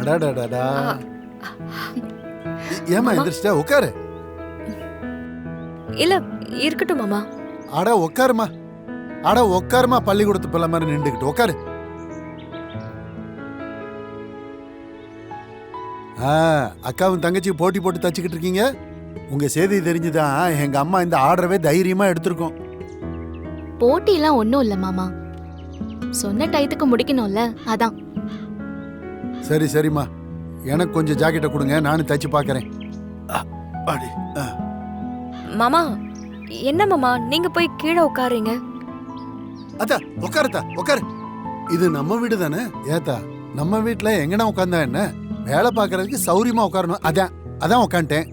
அடாடாடாடா. ஏமா எந்திரிச்சிட்டா? உட்காரு. இல்ல இருக்கட்டும் மாமா. அட உட்காருமா, அட உட்காருமா. பள்ளிக்கூடத்து பிள்ளை மாதிரி நின்றுக்கிட்டு உட்காரு. அக்காவும் தங்கச்சி போட்டி போட்டு தச்சுக்கிட்டு இருக்கீங்க. உங்க செய்தி தெரிஞ்சுதான் எங்க அம்மா இந்த ஆர்டரவே தைரியமா எடுத்திருக்கோம். போட்டி எல்லாம் ஒண்ணும் இல்ல மாமா, சொன்ன டயத்துக்கு முடிக்கணும்ல, அதான். சரி சரிம்மா, எனக்கு கொஞ்சம் ஜாக்கெட்டை கொடுங்க, நானும் தச்சு பார்க்கறேன். மாமா என்ன மாமா நீங்க போய் கீழே உட்காருங்க. அத்தா உட்காருத்தா உட்காரு. இது நம்ம வீடு தானே ஏத்தா? நம்ம வீட்டுல எங்கனா உட்கார்ந்தா என்ன? வேலை பார்க்கறதுக்கு சௌரியமா உட்காரணும். அதான் உட்காந்துட்டேன்.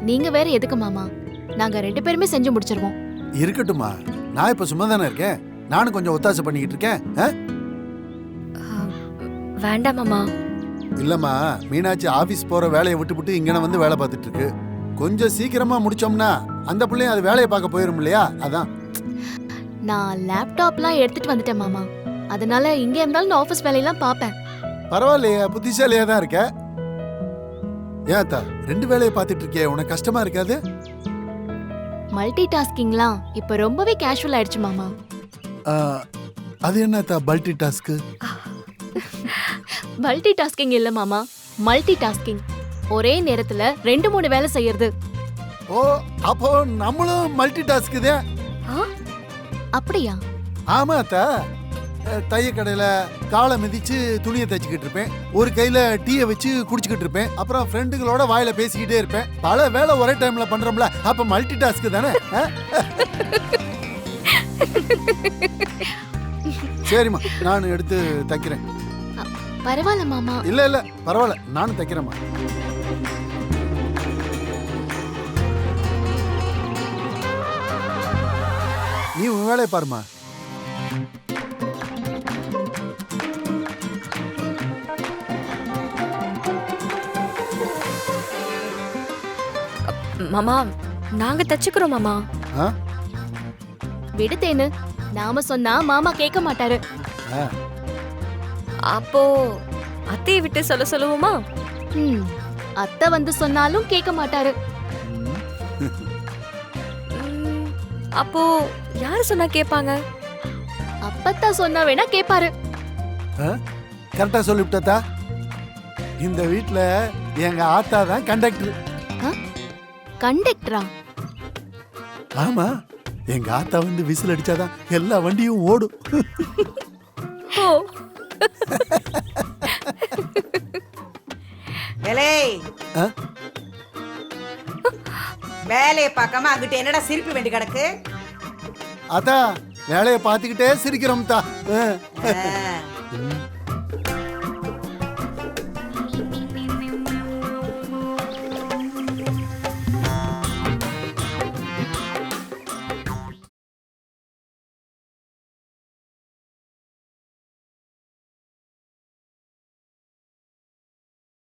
நீங்க வேற எதுக்கு மாமா, நாங்க 2 பேருமே செஞ்சு முடிச்சிருவோம். இருக்கட்டுமா, நான் இப்ப சும்மா தானே இருக்கேன். நானும் கொஞ்சம் ஒத்தாசை பண்ணிக்கிட்டு இருக்கேன். வேண்டாம் மாமா. இல்லம்மா, மீனாட்சி ஆபீஸ் போற வேலையை விட்டுவிட்டு இங்கன வந்து வேலை பார்த்துட்டு இருக்கு. கொஞ்சம் சீக்கிரமா முடிச்சோம்னா அந்த பிள்ளையும் அது வேலையை பார்க்க போயிரும் இல்லையா? அதான். நான் லேப்டாப்லாம் எடுத்துட்டு வந்துட்டேன் மாமா, அதனால இங்க இருந்தாலும் நான் ஆபீஸ் வேலையெல்லாம் பாப்பேன். பரவாயில்லையா, புத்திசாலியா தான் இருக்க. ஏத்தா 2 வேலையை பார்த்துட்டு இருக்கே, உனக்கு கஷ்டமா இருக்காது? மல்டி டாஸ்கிங்லாம் இப்ப ரொம்பவே கேஷுவல் ஆயிடுச்சு மாமா. அது என்னத்தா மல்டி டாஸ்க்? மல்டி டாஸ்கிங் இல்ல மாமா, மல்டி டாஸ்கிங். ஒரே நேரத்துல 2-3 வேலை செய்யறது. ஓ, அப்போ நம்மளும் மல்டி டாஸ்க் தான். அப்படியா? ஆமா அத்தா, தைய கடையில காலை மிதிச்சு துணியை தைச்சுக்கிட்டு இருப்பேன், ஒரு கையில டீயை வச்சு குடிச்சுக்கிட்டு இருப்பேன், அப்புறம் ஃப்ரெண்டுகளோட வாயில பேசிக்கிட்டே இருப்பேன். பல வேலை ஒரே டைம்ல பண்றோம்ல, அப்ப மல்டி டாஸ்க் தானே? சரிம்மா, நான் எடுத்து தைக்கிறேன். பரவாயில்ல மாமா. இல்ல பரவாயில்ல, நானும் தைக்கிறேம்மா. நீ உன் வேலையை பாருமா. மாமா நாங்க தச்சுக்கிறோம் மாமா. விடுதேன்னு நாம சொன்னா மாமா கேட்க மாட்டாரு. அப்போ அத்தையை விட்டு சொல்லுவோமா? அத்தை வந்து சொன்னாலும் கேட்க மாட்டாரு. அப்போ யாரு சொன்னா கேட்பாங்க? அப்பத்தா சொன்னா வேணா கேட்பாரு. கரெக்டா சொல்லிவிட்டா. இந்த வீட்ல எங்க ஆத்தா தான் கண்டக்டர். கண்டக்டரா? ஆமா, எங்க ஆத்தா வந்து விசில் அடிச்சாதான் எல்லா வண்டியும் ஓடும். வேலையை பார்க்காம அங்கிட்ட என்னடா சிரிப்பு வேண்டி கிடக்கு? அதான் வேலையை பார்த்துக்கிட்டே சிரிக்கிறோம் தான்.